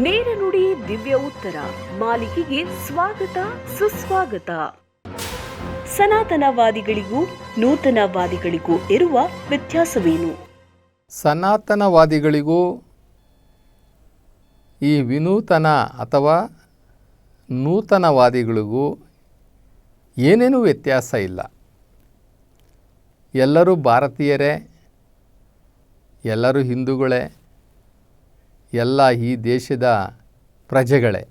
ನೇರ ನುಡಿ ದಿವ್ಯ ಉತ್ತರ ಮಾಲಿಕೆಗೆ ಸ್ವಾಗತ ಸುಸ್ವಾಗತ. ಸನಾತನವಾದಿಗಳಿಗೂ ನೂತನವಾದಿಗಳಿಗೂ ಇರುವ ವ್ಯತ್ಯಾಸವೇನು? ಸನಾತನವಾದಿಗಳಿಗೂ ಈ ವಿನೂತನ ಅಥವಾ ನೂತನವಾದಿಗಳಿಗೂ ಏನೇನೂ ವ್ಯತ್ಯಾಸ ಇಲ್ಲ. ಎಲ್ಲರೂ ಭಾರತೀಯರೇ, ಎಲ್ಲರೂ ಹಿಂದೂಗಳೇ, ಎಲ್ಲ ಈ ದೇಶದ ಪ್ರಜೆಗಳೇ.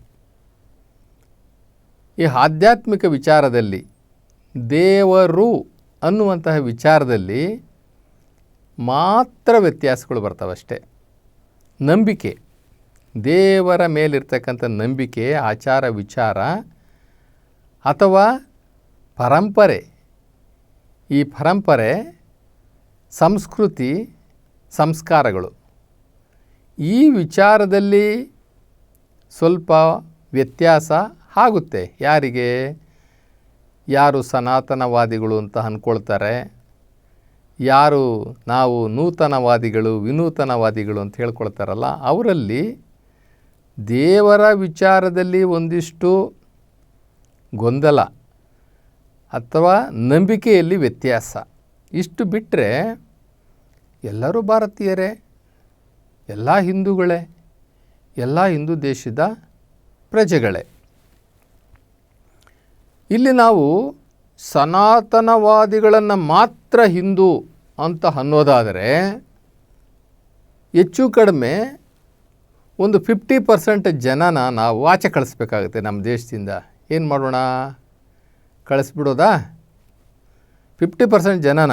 ಈ ಆಧ್ಯಾತ್ಮಿಕ ವಿಚಾರದಲ್ಲಿ, ದೇವರು ಅನ್ನುವಂತಹ ವಿಚಾರದಲ್ಲಿ ಮಾತ್ರ ವ್ಯತ್ಯಾಸಗಳು ಬರ್ತಾವಷ್ಟೆ. ನಂಬಿಕೆ, ದೇವರ ಮೇಲಿರ್ತಕ್ಕಂಥ ನಂಬಿಕೆ, ಆಚಾರ ವಿಚಾರ ಅಥವಾ ಪರಂಪರೆ, ಈ ಪರಂಪರೆ, ಸಂಸ್ಕೃತಿ, ಸಂಸ್ಕಾರಗಳು, ಈ ವಿಚಾರದಲ್ಲಿ ಸ್ವಲ್ಪ ವ್ಯತ್ಯಾಸ ಆಗುತ್ತೆ. ಯಾರಿಗೆ? ಯಾರು ಸನಾತನವಾದಿಗಳು ಅಂತ ಅಂದ್ಕೊಳ್ತಾರೆ, ಯಾರು ನಾವು ನೂತನವಾದಿಗಳು ವಿನೂತನವಾದಿಗಳು ಅಂತ ಹೇಳ್ಕೊಳ್ತಾರಲ್ಲ, ಅವರಲ್ಲಿ ದೇವರ ವಿಚಾರದಲ್ಲಿ ಒಂದಿಷ್ಟು ಗೊಂದಲ ಅಥವಾ ನಂಬಿಕೆಯಲ್ಲಿ ವ್ಯತ್ಯಾಸ. ಇಷ್ಟು ಬಿಟ್ಟರೆ ಎಲ್ಲರೂ ಭಾರತೀಯರೇ, ಎಲ್ಲ ಹಿಂದೂಗಳೇ, ಎಲ್ಲ ಹಿಂದೂ ದೇಶದ ಪ್ರಜೆಗಳೇ. ಇಲ್ಲಿ ನಾವು ಸನಾತನವಾದಿಗಳನ್ನು ಮಾತ್ರ ಹಿಂದೂ ಅಂತ ಅನ್ನೋದಾದರೆ ಹೆಚ್ಚು ಕಡಿಮೆ ಒಂದು 50% ಜನನ ನಾವು ಆಚೆ ಕಳಿಸ್ಬೇಕಾಗುತ್ತೆ ನಮ್ಮ ದೇಶದಿಂದ. ಏನು ಮಾಡೋಣ? ಕಳಿಸ್ಬಿಡೋದಾ? 50% ಜನನ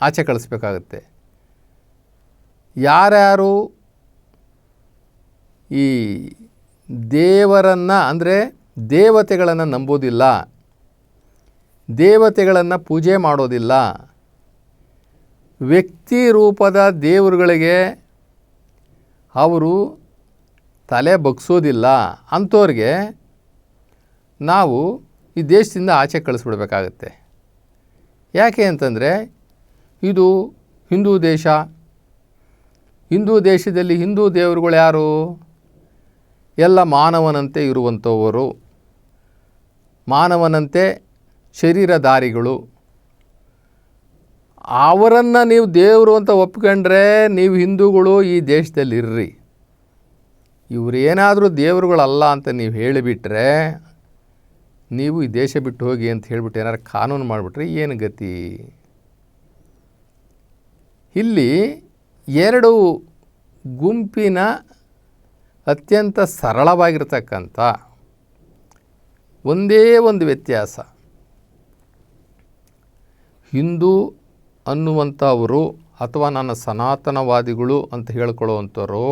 ಆಚೆ ಕಳಿಸ್ಬೇಕಾಗುತ್ತೆ. ಯಾರ್ಯಾರು ಈ ದೇವರನ್ನು ಅಂದರೆ ದೇವತೆಗಳನ್ನು ನಂಬೋದಿಲ್ಲ, ದೇವತೆಗಳನ್ನು ಪೂಜೆ ಮಾಡೋದಿಲ್ಲ, ವ್ಯಕ್ತಿ ರೂಪದ ದೇವರುಗಳಿಗೆ ಅವರು ತಲೆ ಬಗ್ಸೋದಿಲ್ಲ, ಅಂಥವ್ರಿಗೆ ನಾವು ಈ ದೇಶದಿಂದ ಆಚೆ ಕಳಿಸ್ಬಿಡ್ಬೇಕಾಗತ್ತೆ. ಯಾಕೆ ಅಂತಂದರೆ ಇದು ಹಿಂದೂ ದೇಶ. ಹಿಂದೂ ದೇಶದಲ್ಲಿ ಹಿಂದೂ ದೇವರುಗಳು ಯಾರು? ಎಲ್ಲ ಮಾನವನಂತೆ ಇರುವಂಥವರು, ಮಾನವನಂತೆ ಶರೀರಧಾರಿಗಳು. ಅವರನ್ನು ನೀವು ದೇವರು ಅಂತ ಒಪ್ಕೊಂಡ್ರೆ ನೀವು ಹಿಂದೂಗಳು ಈ ದೇಶದಲ್ಲಿ ಇರ್ರಿ. ಇವರೇನಾದರೂ ದೇವರುಗಳಲ್ಲ ಅಂತ ನೀವು ಹೇಳಿಬಿಟ್ರೆ, ನೀವು ಈ ದೇಶ ಬಿಟ್ಟು ಹೋಗಿ ಅಂತ ಹೇಳಿಬಿಟ್ಟು ಏನಾರು ಕಾನೂನು ಮಾಡಿಬಿಟ್ರೆ ಏನು ಗತಿ? ಇಲ್ಲಿ ಎರಡು ಗುಂಪಿನ ಅತ್ಯಂತ ಸರಳವಾಗಿರ್ತಕ್ಕಂಥ ಒಂದೇ ಒಂದು ವ್ಯತ್ಯಾಸ. ಹಿಂದೂ ಅನ್ನುವಂಥವರು ಅಥವಾ ನನ್ನ ಸನಾತನವಾದಿಗಳು ಅಂತ ಹೇಳ್ಕೊಳ್ಳುವಂಥವರು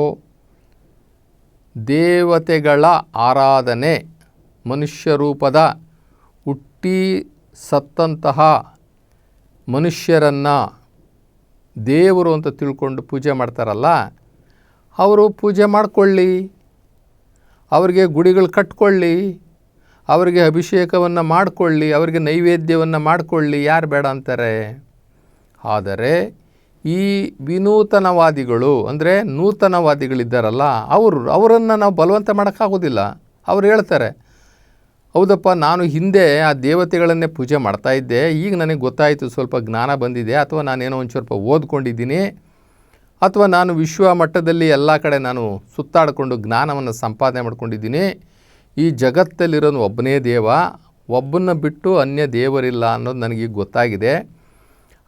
ದೇವತೆಗಳ ಆರಾಧನೆ, ಮನುಷ್ಯ ರೂಪದ ಹುಟ್ಟಿ ಸತ್ತಂತಹ ಮನುಷ್ಯರನ್ನು ದೇವರು ಅಂತ ತಿಳ್ಕೊಂಡು ಪೂಜೆ ಮಾಡ್ತಾರಲ್ಲ, ಅವರು ಪೂಜೆ ಮಾಡಿಕೊಳ್ಳಿ, ಅವರಿಗೆ ಗುಡಿಗಳು ಕಟ್ಕೊಳ್ಳಿ, ಅವರಿಗೆ ಅಭಿಷೇಕವನ್ನು ಮಾಡಿಕೊಳ್ಳಿ, ಅವರಿಗೆ ನೈವೇದ್ಯವನ್ನು ಮಾಡಿಕೊಳ್ಳಿ, ಯಾರು ಬೇಡ ಅಂತಾರೆ? ಆದರೆ ಈ ವಿನೂತನವಾದಿಗಳು ಅಂದರೆ ನೂತನವಾದಿಗಳಿದ್ದಾರಲ್ಲ, ಅವರನ್ನು ನಾವು ಬಲವಂತ ಮಾಡೋಕ್ಕಾಗೋದಿಲ್ಲ. ಅವ್ರು ಹೇಳ್ತಾರೆ, ಹೌದಪ್ಪ, ನಾನು ಹಿಂದೆ ಆ ದೇವತೆಗಳನ್ನೇ ಪೂಜೆ ಮಾಡ್ತಾಯಿದ್ದೆ, ಈಗ ನನಗೆ ಗೊತ್ತಾಯಿತು, ಸ್ವಲ್ಪ ಜ್ಞಾನ ಬಂದಿದೆ, ಅಥವಾ ನಾನೇನೋ ಒಂದು ಸ್ವಲ್ಪ ಓದ್ಕೊಂಡಿದ್ದೀನಿ, ಅಥವಾ ನಾನು ವಿಶ್ವ ಮಟ್ಟದಲ್ಲಿ ಎಲ್ಲ ಕಡೆ ನಾನು ಸುತ್ತಾಡಿಕೊಂಡು ಜ್ಞಾನವನ್ನು ಸಂಪಾದನೆ ಮಾಡ್ಕೊಂಡಿದ್ದೀನಿ. ಈ ಜಗತ್ತಲ್ಲಿರೋನು ಒಬ್ಬನೇ ದೇವ, ಒಬ್ಬನ್ನ ಬಿಟ್ಟು ಅನ್ಯ ದೇವರಿಲ್ಲ ಅನ್ನೋದು ನನಗೀಗ ಗೊತ್ತಾಗಿದೆ.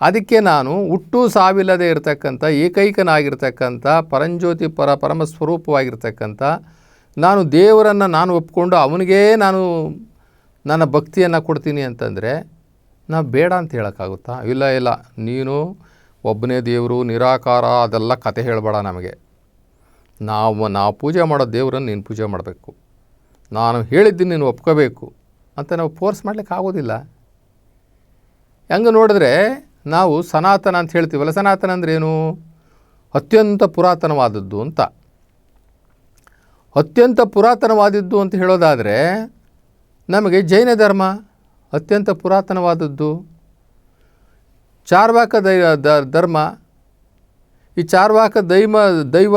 ಅದಕ್ಕೆ ನಾನು ಹುಟ್ಟು ಸಾವಿಲ್ಲದೆ ಇರತಕ್ಕಂಥ ಏಕೈಕನಾಗಿರ್ತಕ್ಕಂಥ ಪರಂಜ್ಯೋತಿ ಪರಮ ಸ್ವರೂಪವಾಗಿರ್ತಕ್ಕಂಥ ನಾನು ದೇವರನ್ನು ನಾನು ಒಪ್ಕೊಂಡು ಅವನಿಗೇ ನಾನು ನನ್ನ ಭಕ್ತಿಯನ್ನು ಕೊಡ್ತೀನಿ ಅಂತಂದರೆ ನಾವು ಬೇಡ ಅಂತ ಹೇಳೋಕ್ಕಾಗುತ್ತಾ? ಇಲ್ಲ, ನೀನು ಒಬ್ಬನೇ ದೇವರು, ನಿರಾಕಾರ, ಅದೆಲ್ಲ ಕತೆ ಹೇಳಬೇಡ ನಮಗೆ. ನಾವು ಪೂಜೆ ಮಾಡೋ ದೇವರನ್ನು ನೀನು ಪೂಜೆ ಮಾಡಬೇಕು, ನಾನು ಹೇಳಿದ್ದೀನಿ ನೀನು ಒಪ್ಕೋಬೇಕು ಅಂತ ನಾವು ಫೋರ್ಸ್ ಮಾಡಲಿಕ್ಕೆ ಆಗೋದಿಲ್ಲ. ಹೆಂಗೆ ನೋಡಿದ್ರೆ ನಾವು ಸನಾತನ ಅಂತ ಹೇಳ್ತೀವಲ್ಲ, ಸನಾತನ ಅಂದ್ರೇನು? ಅತ್ಯಂತ ಪುರಾತನವಾದದ್ದು ಅಂತ. ಅತ್ಯಂತ ಪುರಾತನವಾದದ್ದು ಅಂತ ಹೇಳೋದಾದರೆ ನಮಗೆ ಜೈನ ಧರ್ಮ ಅತ್ಯಂತ ಪುರಾತನವಾದದ್ದು. ಚಾರ್ವಾಕ ಧರ್ಮ, ಈ ಚಾರ್ವಾಕ ದೈವ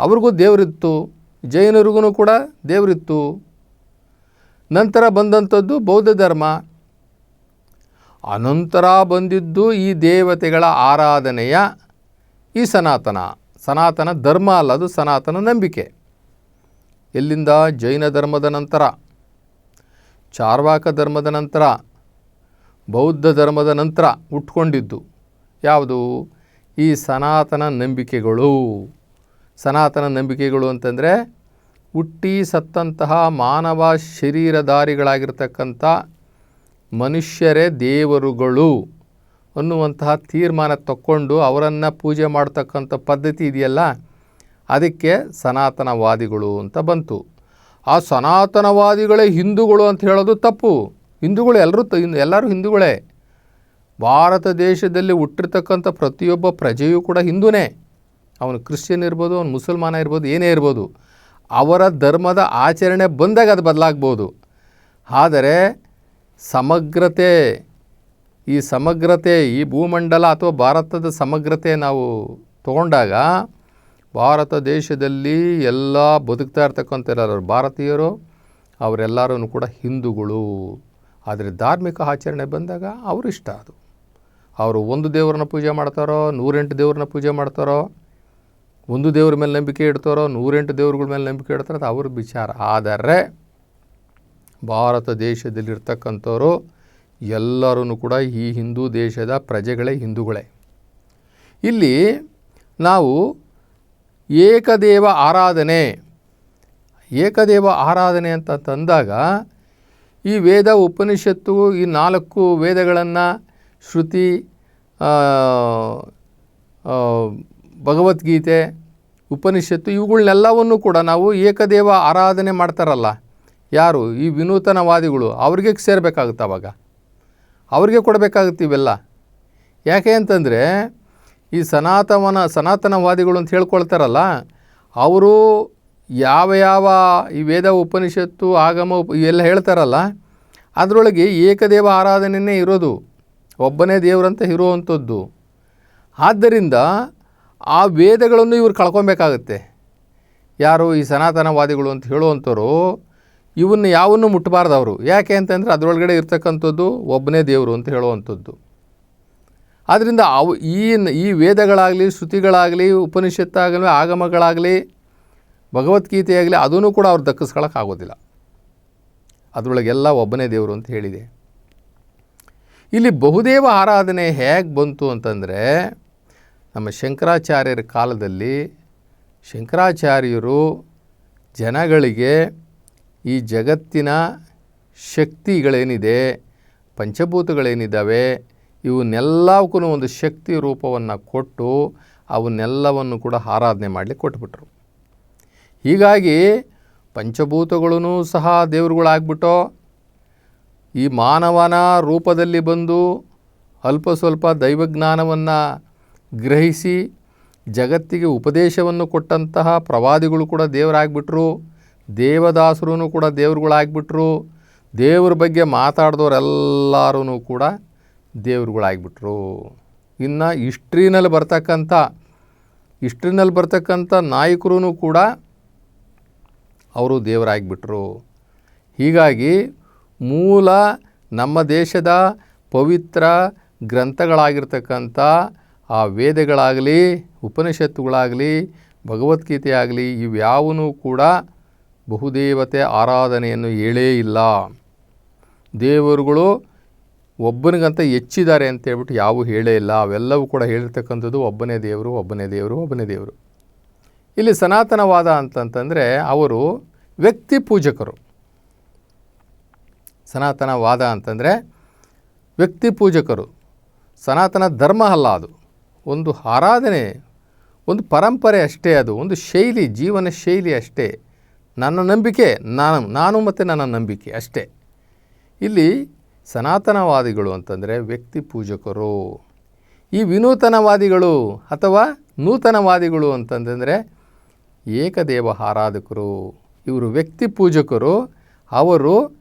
ಅವ್ರಿಗೂ ದೇವರಿತ್ತು, ಜೈನರಿಗೂ ಕೂಡ ದೇವರಿತ್ತು. ನಂತರ ಬಂದಂಥದ್ದು ಬೌದ್ಧ ಧರ್ಮ. ಅನಂತರ ಬಂದಿದ್ದು ಈ ದೇವತೆಗಳ ಆರಾಧನೆಯ ಈ ಸನಾತನ ಧರ್ಮ ಅಲ್ಲ, ಅದು ಸನಾತನ ನಂಬಿಕೆ. ಎಲ್ಲಿಂದ? ಜೈನ ಧರ್ಮದ ನಂತರ, ಚಾರ್ವಾಕ ಧರ್ಮದ ನಂತರ, ಬೌದ್ಧ ಧರ್ಮದ ನಂತರ ಹುಟ್ಕೊಂಡಿದ್ದು ಯಾವುದು? ಈ ಸನಾತನ ನಂಬಿಕೆಗಳು. ಸನಾತನ ನಂಬಿಕೆಗಳು ಅಂತಂದರೆ ಹುಟ್ಟಿ ಸತ್ತಂತಹ ಮಾನವ ಶರೀರಧಾರಿಗಳಾಗಿರ್ತಕ್ಕಂಥ ಮನುಷ್ಯರೇ ದೇವರುಗಳು ಅನ್ನುವಂತಹ ತೀರ್ಮಾನ ತಕ್ಕೊಂಡು ಅವರನ್ನು ಪೂಜೆ ಮಾಡ್ತಕ್ಕಂಥ ಪದ್ಧತಿ ಇದೆಯಲ್ಲ, ಅದಕ್ಕೆ ಸನಾತನವಾದಿಗಳು ಅಂತ ಬಂತು. ಆ ಸನಾತನವಾದಿಗಳೇ ಹಿಂದೂಗಳು ಅಂತ ಹೇಳೋದು ತಪ್ಪು. ಹಿಂದೂಗಳು ಎಲ್ಲರೂ ಹಿಂದೂಗಳೇ. ಭಾರತ ದೇಶದಲ್ಲಿ ಹುಟ್ಟಿರ್ತಕ್ಕಂಥ ಪ್ರತಿಯೊಬ್ಬ ಪ್ರಜೆಯೂ ಕೂಡ ಹಿಂದೂನೇ. ಅವನು ಕ್ರಿಶ್ಚಿಯನ್ ಇರ್ಬೋದು, ಅವನು ಮುಸಲ್ಮಾನ ಇರ್ಬೋದು, ಏನೇ ಇರ್ಬೋದು. ಅವರ ಧರ್ಮದ ಆಚರಣೆ ಬಂದಾಗ ಅದು ಬದಲಾಗ್ಬೋದು. ಆದರೆ ಸಮಗ್ರತೆ ಈ ಭೂಮಂಡಲ ಅಥವಾ ಭಾರತದ ಸಮಗ್ರತೆ ನಾವು ತಗೊಂಡಾಗ ಭಾರತ ದೇಶದಲ್ಲಿ ಎಲ್ಲ ಬದುಕ್ತಾ ಇರ್ತಕ್ಕಂಥ ಎಲ್ಲರೂ ಭಾರತೀಯರು, ಅವರೆಲ್ಲರೂ ಕೂಡ ಹಿಂದೂಗಳು. ಆದರೆ ಧಾರ್ಮಿಕ ಆಚರಣೆ ಬಂದಾಗ ಅವರಿಷ್ಟ. ಅವರು ಒಂದು ದೇವರನ್ನ ಪೂಜೆ ಮಾಡ್ತಾರೋ, 108 ದೇವ್ರನ್ನ ಪೂಜೆ ಮಾಡ್ತಾರೋ, ಒಂದು ದೇವ್ರ ಮೇಲೆ ನಂಬಿಕೆ ಇಡ್ತಾರೋ, 108 ದೇವ್ರಗಳ ಮೇಲೆ ನಂಬಿಕೆ ಇಡ್ತಾರೋ, ಅದು ಅವ್ರ ವಿಚಾರ. ಆದರೆ ಭಾರತ ದೇಶದಲ್ಲಿರ್ತಕ್ಕಂಥವರು ಎಲ್ಲರೂ ಕೂಡ ಈ ಹಿಂದೂ ದೇಶದ ಪ್ರಜೆಗಳೇ, ಹಿಂದೂಗಳೇ. ಇಲ್ಲಿ ನಾವು ಏಕದೇವ ಆರಾಧನೆ ಅಂತ ತಂದಾಗ ಈ ವೇದ ಉಪನಿಷತ್ತು, ಈ 4 ವೇದಗಳನ್ನು, ಶ್ರುತಿ, ಭಗವದ್ಗೀತೆ, ಉಪನಿಷತ್ತು, ಇವುಗಳನ್ನೆಲ್ಲವನ್ನು ಕೂಡ ನಾವು ಏಕದೇವ ಆರಾಧನೆ ಮಾಡ್ತಾರಲ್ಲ ಯಾರು? ಈ ವಿನೂತನವಾದಿಗಳು. ಅವ್ರಿಗೆ ಸೇರಬೇಕಾಗುತ್ತೆ. ಅವಾಗ ಅವ್ರಿಗೆ ಕೊಡಬೇಕಾಗುತ್ತೆ ಇವೆಲ್ಲ. ಯಾಕೆ ಅಂತಂದರೆ ಈ ಸನಾತನವಾದಿಗಳು ಅಂತ ಹೇಳ್ಕೊಳ್ತಾರಲ್ಲ, ಅವರು ಯಾವ ಈ ವೇದ ಉಪನಿಷತ್ತು ಆಗಮ ಇವೆಲ್ಲ ಹೇಳ್ತಾರಲ್ಲ, ಅದರೊಳಗೆ ಏಕದೇವ ಆರಾಧನೆಯೇ ಇರೋದು, ಒಬ್ಬನೇ ದೇವರಂತ ಇರುವಂಥದ್ದು. ಆದ್ದರಿಂದ ಆ ವೇದಗಳನ್ನು ಇವರು ಕಳ್ಕೊಬೇಕಾಗತ್ತೆ. ಯಾರು? ಈ ಸನಾತನವಾದಿಗಳು ಅಂತ ಹೇಳುವಂಥವ್ರು ಯಾವನ್ನು ಮುಟ್ಟಬಾರ್ದು ಅವರು. ಯಾಕೆ ಅಂತಂದರೆ ಅದರೊಳಗಡೆ ಇರ್ತಕ್ಕಂಥದ್ದು ಒಬ್ಬನೇ ದೇವರು ಅಂತ ಹೇಳುವಂಥದ್ದು. ಆದ್ದರಿಂದ ಈ ವೇದಗಳಾಗಲಿ, ಶ್ರುತಿಗಳಾಗಲಿ, ಉಪನಿಷತ್ತಾಗಲಿ, ಆಗಮಗಳಾಗಲಿ, ಭಗವದ್ಗೀತೆಯಾಗಲಿ ಅದನ್ನು ಕೂಡ ಅವ್ರು ದಕ್ಕಿಸ್ಕೊಳ್ಳೋಕ್ಕಾಗೋದಿಲ್ಲ. ಅದರೊಳಗೆಲ್ಲ ಒಬ್ಬನೇ ದೇವರು ಅಂತ ಹೇಳಿದೆ. ಇಲ್ಲಿ ಬಹುದೇವ ಆರಾಧನೆ ಹೇಗೆ ಬಂತು ಅಂತಂದರೆ, ನಮ್ಮ ಶಂಕರಾಚಾರ್ಯರ ಕಾಲದಲ್ಲಿ ಶಂಕರಾಚಾರ್ಯರು ಜನಗಳಿಗೆ ಈ ಜಗತ್ತಿನ ಶಕ್ತಿಗಳೇನಿದೆ, ಪಂಚಭೂತಗಳೇನಿದ್ದಾವೆ, ಇವನ್ನೆಲ್ಲಕ್ಕೂ ಒಂದು ಶಕ್ತಿ ರೂಪವನ್ನು ಕೊಟ್ಟು ಅವನ್ನೆಲ್ಲವನ್ನು ಕೂಡ ಆರಾಧನೆ ಮಾಡಲಿಕ್ಕೆ ಕೊಟ್ಬಿಟ್ರು. ಹೀಗಾಗಿ ಪಂಚಭೂತಗಳೂ ಸಹ ದೇವರುಗಳಾಗ್ಬಿಟ್ಟು ಈ ಮಾನವನ ರೂಪದಲ್ಲಿ ಬಂದು ಅಲ್ಪ ಸ್ವಲ್ಪ ದೈವಜ್ಞಾನವನ್ನು ಗ್ರಹಿಸಿ ಜಗತ್ತಿಗೆ ಉಪದೇಶವನ್ನು ಕೊಟ್ಟಂತಹ ಪ್ರವಾದಿಗಳು ಕೂಡ ದೇವರಾಗ್ಬಿಟ್ರು. ದೇವದಾಸರೂ ಕೂಡ ದೇವರುಗಳಾಗ್ಬಿಟ್ರು. ದೇವ್ರ ಬಗ್ಗೆ ಮಾತಾಡಿದವರೆಲ್ಲರೂ ಕೂಡ ದೇವರುಗಳಾಗ್ಬಿಟ್ರು. ಇನ್ನು ಹಿಸ್ಟ್ರಿನಲ್ಲಿ ಬರ್ತಕ್ಕಂಥ ನಾಯಕರೂ ಕೂಡ ಅವರು ದೇವರಾಗ್ಬಿಟ್ರು. ಹೀಗಾಗಿ ಮೂಲ ನಮ್ಮ ದೇಶದ ಪವಿತ್ರ ಗ್ರಂಥಗಳಾಗಿರ್ತಕ್ಕಂಥ ಆ ವೇದಗಳಾಗಲಿ, ಉಪನಿಷತ್ತುಗಳಾಗಲಿ, ಭಗವದ್ಗೀತೆ ಆಗಲಿ, ಇವ್ಯಾವೂ ಕೂಡ ಬಹುದೇವತೆ ಆರಾಧನೆಯನ್ನು ಹೇಳೇ ಇಲ್ಲ. ದೇವರುಗಳು ಒಬ್ಬನಿಗಂತ ಹೆಚ್ಚಿದ್ದಾರೆ ಅಂತೇಳ್ಬಿಟ್ಟು ಯಾವೂ ಹೇಳೇ ಇಲ್ಲ. ಅವೆಲ್ಲವೂ ಕೂಡ ಹೇಳಿರ್ತಕ್ಕಂಥದ್ದು ಒಬ್ಬನೇ ದೇವರು, ಒಬ್ಬನೇ ದೇವರು, ಒಬ್ಬನೇ ದೇವರು. ಇಲ್ಲಿ ಸನಾತನವಾದ ಅಂತಂತಂದರೆ ಅವರು ವ್ಯಕ್ತಿ ಪೂಜಕರು. ಸನಾತನವಾದ ಅಂತಂದರೆ ವ್ಯಕ್ತಿ ಪೂಜಕರು. ಸನಾತನ ಧರ್ಮ ಅಲ್ಲ, ಅದು ಒಂದು ಆರಾಧನೆ, ಒಂದು ಪರಂಪರೆ ಅಷ್ಟೇ. ಅದು ಒಂದು ಶೈಲಿ, ಜೀವನ ಶೈಲಿ ಅಷ್ಟೇ. ನನ್ನ ನಂಬಿಕೆ ನಾನು ಮತ್ತು ನನ್ನ ನಂಬಿಕೆ ಅಷ್ಟೇ. ಇಲ್ಲಿ ಸನಾತನವಾದಿಗಳು ಅಂತಂದರೆ ವ್ಯಕ್ತಿ ಪೂಜಕರು. ಈ ವಿನೂತನವಾದಿಗಳು ಅಥವಾ ನೂತನವಾದಿಗಳು ಅಂತಂದರೆ ಏಕದೇವ ಆರಾಧಕರು. ಇವರು ವ್ಯಕ್ತಿ ಪೂಜಕರು, ಅವರು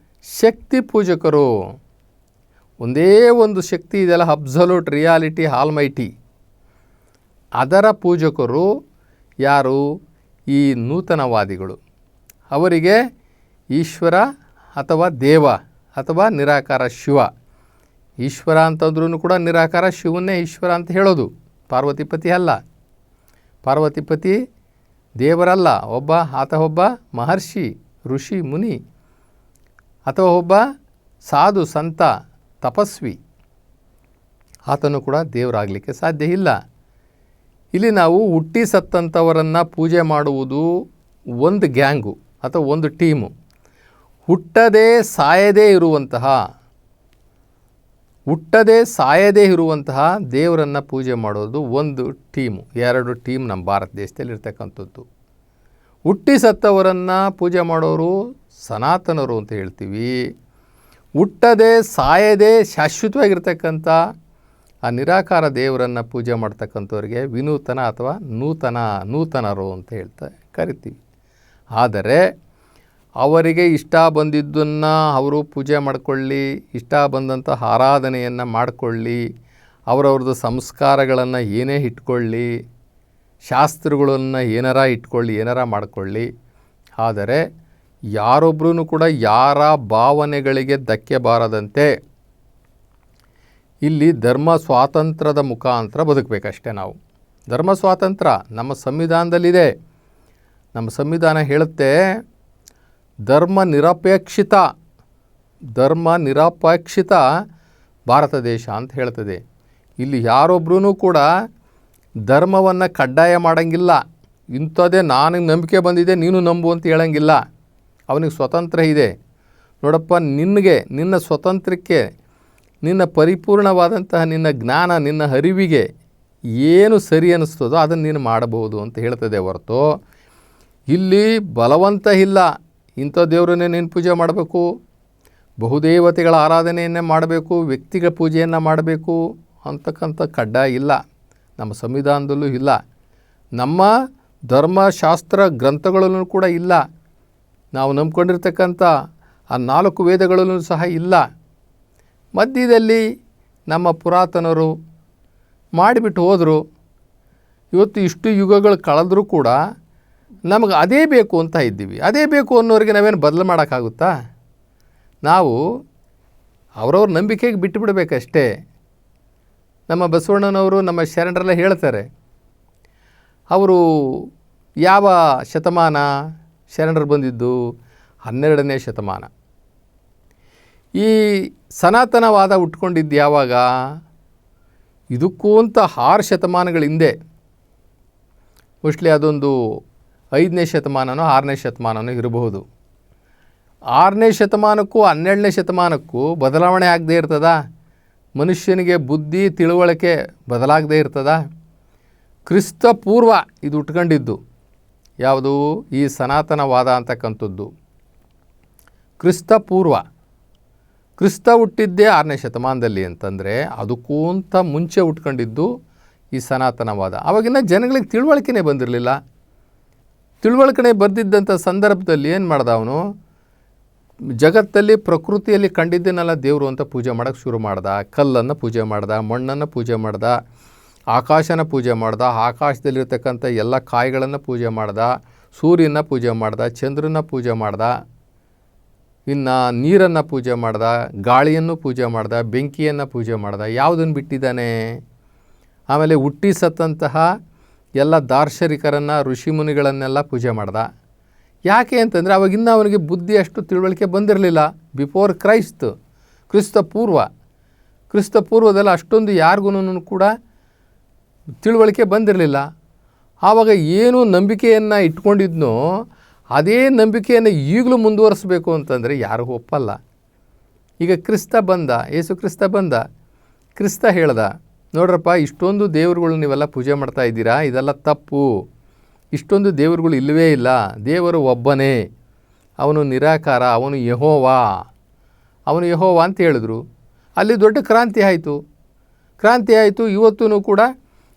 ಶಕ್ತಿ ಪೂಜಕರು. ಒಂದೇ ಒಂದು ಶಕ್ತಿ ಇದೆಲ್ಲ, ಅಬ್ಸಲ್ಯೂಟ್ ರಿಯಾಲಿಟಿ, ಆಲ್ಮೈಟಿ, ಅದರ ಪೂಜಕರು ಯಾರು? ಈ ನೂತನವಾದಿಗಳು. ಅವರಿಗೆ ಈಶ್ವರ ಅಥವಾ ದೇವ ಅಥವಾ ನಿರಾಕಾರ ಶಿವ. ಈಶ್ವರ ಅಂತಂದ್ರೂ ಕೂಡ ನಿರಾಕಾರ, ಶಿವನ್ನೇ ಈಶ್ವರ ಅಂತ ಹೇಳೋದು. ಪಾರ್ವತಿಪತಿ ಅಲ್ಲ, ಪಾರ್ವತಿಪತಿ ದೇವರಲ್ಲ, ಆತ ಒಬ್ಬ ಮಹರ್ಷಿ, ಋಷಿ, ಮುನಿ, ಅಥವಾ ಒಬ್ಬ ಸಾಧು, ಸಂತ, ತಪಸ್ವಿ. ಆತನು ಕೂಡ ದೇವರಾಗಲಿಕ್ಕೆ ಸಾಧ್ಯ ಇಲ್ಲ. ಇಲ್ಲಿ ನಾವು ಹುಟ್ಟಿ ಸತ್ತಂಥವರನ್ನು ಪೂಜೆ ಮಾಡುವುದು ಒಂದು ಗ್ಯಾಂಗು ಅಥವಾ ಒಂದು ಟೀಮು. ಹುಟ್ಟದೇ ಸಾಯದೇ ಇರುವಂತಹ ದೇವರನ್ನು ಪೂಜೆ ಮಾಡೋದು ಒಂದು ಟೀಮು. 2 ಟೀಮ್ ನಮ್ಮ ಭಾರತ ದೇಶದಲ್ಲಿ ಇರ್ತಕ್ಕಂಥದ್ದು. ಹುಟ್ಟಿ ಸತ್ತವರನ್ನು ಪೂಜೆ ಮಾಡೋರು ಸನಾತನರು ಅಂತ ಹೇಳ್ತೀವಿ. ಹುಟ್ಟದೇ ಸಾಯದೇ ಶಾಶ್ವತವಾಗಿರ್ತಕ್ಕಂಥ ಆ ನಿರಾಕಾರ ದೇವರನ್ನು ಪೂಜೆ ಮಾಡ್ತಕ್ಕಂಥವ್ರಿಗೆ ವಿನೂತನ ಅಥವಾ ನೂತನರು ಅಂತ ಕರಿತೀವಿ. ಆದರೆ ಅವರಿಗೆ ಇಷ್ಟ ಬಂದಿದ್ದನ್ನು ಅವರು ಪೂಜೆ ಮಾಡಿಕೊಳ್ಳಿ, ಇಷ್ಟ ಬಂದಂಥ ಆರಾಧನೆಯನ್ನು ಮಾಡಿಕೊಳ್ಳಿ, ಅವರವ್ರದ್ದು ಸಂಸ್ಕಾರಗಳನ್ನು ಏನೇ ಇಟ್ಕೊಳ್ಳಿ, ಶಾಸ್ತ್ರಗಳನ್ನು ಏನಾರ ಮಾಡಿಕೊಳ್ಳಿ. ಆದರೆ ಯಾರೊಬ್ಬರೂ ಕೂಡ ಯಾರ ಭಾವನೆಗಳಿಗೆ ಧಕ್ಕೆ ಬಾರದಂತೆ ಇಲ್ಲಿ ಧರ್ಮ ಸ್ವಾತಂತ್ರ್ಯದ ಮುಖಾಂತರ ಬದುಕಬೇಕಷ್ಟೇ ನಾವು. ಧರ್ಮ ಸ್ವಾತಂತ್ರ್ಯ ನಮ್ಮ ಸಂವಿಧಾನದಲ್ಲಿದೆ. ನಮ್ಮ ಸಂವಿಧಾನ ಹೇಳುತ್ತೆ ಧರ್ಮ ನಿರಪೇಕ್ಷಿತ ಭಾರತ ದೇಶ ಅಂತ ಹೇಳ್ತದೆ. ಇಲ್ಲಿ ಯಾರೊಬ್ಬರೂ ಕೂಡ ಧರ್ಮವನ್ನು ಕಡ್ಡಾಯ ಮಾಡೋಂಗಿಲ್ಲ. ಇಂಥದ್ದೇ ನನಗೆ ನಂಬಿಕೆ ಬಂದಿದೆ ನೀನು ನಂಬು ಅಂತ ಹೇಳೋಂಗಿಲ್ಲ. ಅವನಿಗೆ ಸ್ವತಂತ್ರ ಇದೆ. ನೋಡಪ್ಪ, ನಿನ್ನ ಸ್ವತಂತ್ರಕ್ಕೆ, ನಿನ್ನ ಪರಿಪೂರ್ಣವಾದಂತಹ ನಿನ್ನ ಜ್ಞಾನ, ನಿನ್ನ ಅರಿವಿಗೆ ಏನು ಸರಿ ಅನ್ನಿಸ್ತದೋ ಅದನ್ನು ನೀನು ಮಾಡಬಹುದು ಅಂತ ಹೇಳ್ತದೆ ಹೊರತು ಇಲ್ಲಿ ಬಲವಂತ ಇಲ್ಲ. ಇಂಥ ದೇವರನ್ನೇ ನೀನು ಪೂಜೆ ಮಾಡಬೇಕು, ಬಹುದೇವತೆಗಳ ಆರಾಧನೆಯನ್ನೇ ಮಾಡಬೇಕು, ವ್ಯಕ್ತಿಗಳ ಪೂಜೆಯನ್ನು ಮಾಡಬೇಕು ಅಂತಕ್ಕಂಥ ಕಡ್ಡಾಯ ಇಲ್ಲ. ನಮ್ಮ ಸಂವಿಧಾನದಲ್ಲೂ ಇಲ್ಲ, ನಮ್ಮ ಧರ್ಮಶಾಸ್ತ್ರ ಗ್ರಂಥಗಳಲ್ಲೂ ಕೂಡ ಇಲ್ಲ, ನಾವು ನಂಬ್ಕೊಂಡಿರ್ತಕ್ಕಂಥ ಆ 4 ವೇದಗಳಲ್ಲೂ ಸಹ ಇಲ್ಲ. ಮಧ್ಯದಲ್ಲಿ ನಮ್ಮ ಪುರಾತನರು ಮಾಡಿಬಿಟ್ಟು ಹೋದರು. ಇವತ್ತು ಇಷ್ಟು ಯುಗಗಳು ಕಳೆದರೂ ಕೂಡ ನಮಗೆ ಅದೇ ಬೇಕು ಅಂತ ಇದ್ದೀವಿ. ಅದೇ ಬೇಕು ಅನ್ನೋರಿಗೆ ನಾವೇನು ಬದಲು ಮಾಡೋಕ್ಕಾಗುತ್ತಾ? ನಾವು ಅವರವ್ರ ನಂಬಿಕೆಗೆ ಬಿಟ್ಟು ಬಿಡಬೇಕಷ್ಟೇ. ನಮ್ಮ ಬಸವಣ್ಣನವರು, ನಮ್ಮ ಶರಣರೆಲ್ಲ ಹೇಳ್ತಾರೆ, ಅವರು ಯಾವ ಶತಮಾನ ಶರಣರು ಬಂದಿದ್ದು? 12ನೇ ಶತಮಾನ. ಈ ಸನಾತನವಾದ ಹುಟ್ಕೊಂಡಿದ್ದು ಯಾವಾಗ? ಇದಕ್ಕೂ ಅಂತ 6 ಶತಮಾನಗಳ ಹಿಂದೆ. ಮೋಸ್ಟ್ಲಿ ಅದೊಂದು 5ನೇ ಶತಮಾನನೋ 6ನೇ ಶತಮಾನನೋ ಇರಬಹುದು. 6ನೇ ಶತಮಾನಕ್ಕೂ 12ನೇ ಶತಮಾನಕ್ಕೂ ಬದಲಾವಣೆ ಆಗದೇ ಇರ್ತದ? ಮನುಷ್ಯನಿಗೆ ಬುದ್ಧಿ ತಿಳುವಳಿಕೆ ಬದಲಾಗದೇ ಇರ್ತದ? ಕ್ರಿಸ್ತ ಪೂರ್ವ ಇದು ಹುಟ್ಕೊಂಡಿದ್ದು ಯಾವುದು? ಈ ಸನಾತನವಾದ ಅಂತಕ್ಕಂಥದ್ದು ಕ್ರಿಸ್ತ ಪೂರ್ವ. ಕ್ರಿಸ್ತ ಹುಟ್ಟಿದ್ದೇ 6ನೇ ಶತಮಾನದಲ್ಲಿ ಅಂತಂದರೆ ಅದಕ್ಕೂ ಅಂತ ಮುಂಚೆ ಹುಟ್ಕೊಂಡಿದ್ದು ಈ ಸನಾತನವಾದ. ಆವಾಗಿನ ಜನಗಳಿಗೆ ತಿಳುವಳಿಕೆನೇ ಬಂದಿರಲಿಲ್ಲ. ತಿಳುವಳಿಕೆ ಬರ್ದಿದ್ದಂಥ ಸಂದರ್ಭದಲ್ಲಿ ಏನು ಮಾಡ್ದ ಅವನು? ಜಗತ್ತಲ್ಲಿ ಪ್ರಕೃತಿಯಲ್ಲಿ ಕಂಡಿದ್ದನ್ನೆಲ್ಲ ದೇವರು ಅಂತ ಪೂಜೆ ಮಾಡೋಕ್ಕೆ ಶುರು ಮಾಡ್ದ. ಕಲ್ಲನ್ನು ಪೂಜೆ ಮಾಡ್ದ, ಮಣ್ಣನ್ನು ಪೂಜೆ ಮಾಡ್ದ, ಆಕಾಶನ ಪೂಜೆ ಮಾಡ್ದ, ಆಕಾಶದಲ್ಲಿರ್ತಕ್ಕಂಥ ಎಲ್ಲ ಕಾಯಿಗಳನ್ನು ಪೂಜೆ ಮಾಡ್ದ, ಸೂರ್ಯನ ಪೂಜೆ ಮಾಡ್ದ, ಚಂದ್ರನ ಪೂಜೆ ಮಾಡ್ದ, ಇನ್ನು ನೀರನ್ನು ಪೂಜೆ ಮಾಡ್ದ, ಗಾಳಿಯನ್ನು ಪೂಜೆ ಮಾಡ್ದ, ಬೆಂಕಿಯನ್ನು ಪೂಜೆ ಮಾಡ್ದ. ಯಾವುದನ್ನು ಬಿಟ್ಟಿದ್ದಾನೆ? ಆಮೇಲೆ ಹುಟ್ಟಿ ಸತ್ತಂತಹ ಎಲ್ಲ ದಾರ್ಶನಿಕರನ್ನು, ಋಷಿಮುನಿಗಳನ್ನೆಲ್ಲ ಪೂಜೆ ಮಾಡ್ದ. ಯಾಕೆ ಅಂತಂದರೆ ಅವಾಗಿನ್ನ ಅವನಿಗೆ ಬುದ್ಧಿ ಅಷ್ಟು ತಿಳುವಳಿಕೆ ಬಂದಿರಲಿಲ್ಲ. ಬಿಫೋರ್ ಕ್ರಿಸ್ತ ಪೂರ್ವದಲ್ಲಿ ಅಷ್ಟೊಂದು ಯಾರಿಗೂ ಕೂಡ ತಿಳುವಳಿಕೆ ಬಂದಿರಲಿಲ್ಲ. ಆವಾಗ ಏನು ನಂಬಿಕೆಯನ್ನು ಇಟ್ಕೊಂಡಿದ್ನೋ ಅದೇ ನಂಬಿಕೆಯನ್ನು ಈಗಲೂ ಮುಂದುವರಿಸಬೇಕು ಅಂತಂದರೆ ಯಾರಿಗೂ ಒಪ್ಪಲ್ಲ. ಈಗ ಯೇಸು ಕ್ರಿಸ್ತ ಬಂದ. ಕ್ರಿಸ್ತ ಹೇಳ್ದ, ನೋಡ್ರಪ್ಪ, ಇಷ್ಟೊಂದು ದೇವರುಗಳು ನೀವೆಲ್ಲ ಪೂಜೆ ಮಾಡ್ತಾ ಇದ್ದೀರಾ, ಇದೆಲ್ಲ ತಪ್ಪು. ಇಷ್ಟೊಂದು ದೇವರುಗಳು ಇಲ್ಲವೇ ಇಲ್ಲ. ದೇವರು ಒಬ್ಬನೇ, ಅವನು ನಿರಾಕಾರ, ಅವನು ಯೆಹೋವ ಅಂತ ಹೇಳಿದ್ರು. ಅಲ್ಲಿ ದೊಡ್ಡ ಕ್ರಾಂತಿ ಆಯಿತು. ಇವತ್ತೂ ಕೂಡ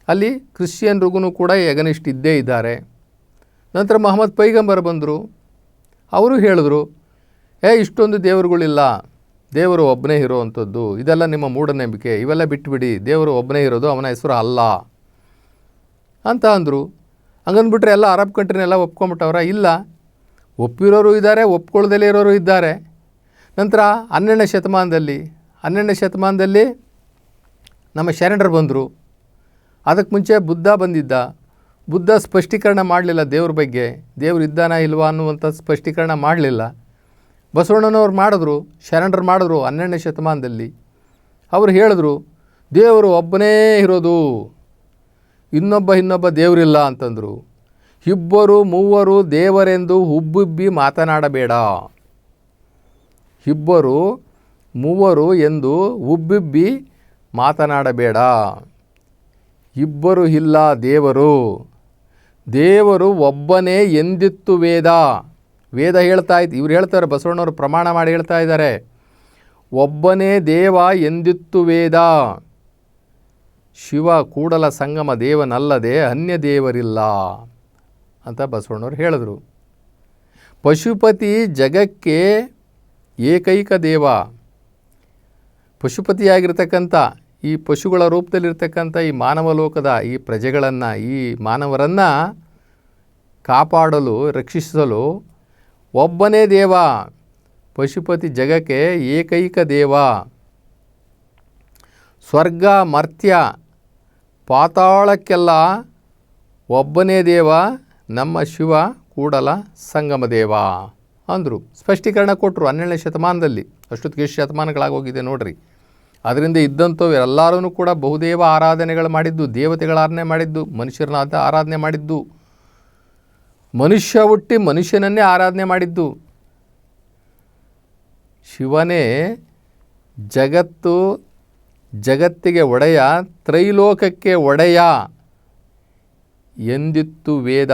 ಅಲ್ಲಿ ಕ್ರಿಶ್ಚಿಯನ್ರಿಗೂ ಕೂಡ ಎಗನಿಸ್ಟ್ ಇದ್ದೇ ಇದ್ದಾರೆ. ನಂತರ ಮೊಹಮ್ಮದ್ ಪೈಗಂಬರ್ ಬಂದರು, ಅವರು ಹೇಳಿದ್ರು, ಇಷ್ಟೊಂದು ದೇವರುಗಳಿಲ್ಲ, ದೇವರು ಒಬ್ಬನೇ ಇರೋವಂಥದ್ದು, ಇದೆಲ್ಲ ನಿಮ್ಮ ಮೂಢನಂಬಿಕೆ, ಇವೆಲ್ಲ ಬಿಟ್ಟುಬಿಡಿ, ದೇವರು ಒಬ್ಬನೇ ಇರೋದು, ಅವನ ಹೆಸರು ಅಲ್ಲ ಅಂತ ಅಂದರು. ಹಂಗಂದ್ಬಿಟ್ರೆ ಎಲ್ಲ ಅರಬ್ ಕಂಟ್ರಿನೆಲ್ಲ ಒಪ್ಕೊಂಬಿಟ್ಟವ್ರ? ಇಲ್ಲ, ಒಪ್ಪಿರೋರು ಇದ್ದಾರೆ, ಒಪ್ಕೊಳ್ಳದಲ್ಲೇ ಇರೋರು ಇದ್ದಾರೆ. ನಂತರ 12ನೇ ಶತಮಾನದಲ್ಲಿ ನಮ್ಮ ಶರಣರು ಬಂದರು. ಅದಕ್ಕೆ ಮುಂಚೆ ಬುದ್ಧ ಬಂದಿದ್ದ. ಬುದ್ಧ ಸ್ಪಷ್ಟೀಕರಣ ಮಾಡಲಿಲ್ಲ ದೇವ್ರ ಬಗ್ಗೆ, ದೇವ್ರು ಇದ್ದಾನ ಇಲ್ವಾ ಅನ್ನುವಂಥ ಸ್ಪಷ್ಟೀಕರಣ ಮಾಡಲಿಲ್ಲ. ಬಸವಣ್ಣನವ್ರು ಮಾಡಿದ್ರು, ಶರಣರು ಮಾಡಿದ್ರು 12ನೇ ಶತಮಾನದಲ್ಲಿ. ಅವರು ಹೇಳಿದ್ರು ದೇವರು ಒಬ್ಬನೇ ಇರೋದು, ಇನ್ನೊಬ್ಬ ದೇವರಿಲ್ಲ ಅಂತಂದರು. ಇಬ್ಬರು ಮೂವರು ದೇವರೆಂದು ಉಬ್ಬುಬ್ಬಿ ಮಾತನಾಡಬೇಡ. ಇಬ್ಬರು ಮೂವರು ಎಂದು ಉಬ್ಬಿಬ್ಬಿ ಮಾತನಾಡಬೇಡ. ಇಬ್ಬರು ಇಲ್ಲ ದೇವರು ಒಬ್ಬನೇ ಎಂದಿತ್ತು ವೇದ ಹೇಳ್ತಾ ಇತ್ತು. ಇವ್ರು ಹೇಳ್ತಾರೆ, ಬಸವಣ್ಣವರು ಪ್ರಮಾಣ ಮಾಡಿ ಹೇಳ್ತಾ ಇದ್ದಾರೆ, ಒಬ್ಬನೇ ದೇವ ಎಂದಿತ್ತು ವೇದ. ಶಿವ ಕೂಡಲ ಸಂಗಮ ದೇವನಲ್ಲದೆ ಅನ್ಯ ದೇವರಿಲ್ಲ ಅಂತ ಬಸವಣ್ಣವ್ರು ಹೇಳಿದ್ರು. ಪಶುಪತಿ ಜಗಕ್ಕೆ ಏಕೈಕ ದೇವ. ಪಶುಪತಿಯಾಗಿರ್ತಕ್ಕಂಥ ಈ ಪಶುಗಳ ರೂಪದಲ್ಲಿರ್ತಕ್ಕಂಥ ಈ ಮಾನವ ಲೋಕದ ಈ ಪ್ರಜೆಗಳನ್ನು, ಈ ಮಾನವರನ್ನು ಕಾಪಾಡಲು, ರಕ್ಷಿಸಲು ಒಬ್ಬನೇ ದೇವ. ಪಶುಪತಿ ಜಗಕ್ಕೆ ಏಕೈಕ ದೇವ. ಸ್ವರ್ಗ ಮರ್ತ್ಯ ಪಾತಾಳಕ್ಕೆಲ್ಲ ಒಬ್ಬನೇ ದೇವ, ನಮ್ಮ ಶಿವ ಕೂಡಲ ಸಂಗಮ ದೇವ ಅಂದರು. ಸ್ಪಷ್ಟೀಕರಣ ಕೊಟ್ಟರು 12ನೇ ಶತಮಾನದಲ್ಲಿ. ಅಷ್ಟೊತ್ತಿಗೆ ಎಷ್ಟು ಶತಮಾನಗಳಾಗೋಗಿದೆ ನೋಡ್ರಿ. ಅದರಿಂದ ಇದ್ದಂಥವು ಎಲ್ಲರೂ ಕೂಡ ಬಹುದೇವ ಆರಾಧನೆಗಳು ಮಾಡಿದ್ದು, ದೇವತೆಗಳ ಆರಾಧನೆ ಮಾಡಿದ್ದು, ಮನುಷ್ಯರನ್ನ ಆರಾಧನೆ ಮಾಡಿದ್ದು, ಮನುಷ್ಯ ಹುಟ್ಟಿ ಮನುಷ್ಯನನ್ನೇ ಆರಾಧನೆ ಮಾಡಿದ್ದು. ಶಿವನೇ ಜಗತ್ತಿಗೆ ಒಡೆಯ, ತ್ರೈಲೋಕಕ್ಕೆ ಒಡೆಯ ಎಂದಿತ್ತು ವೇದ.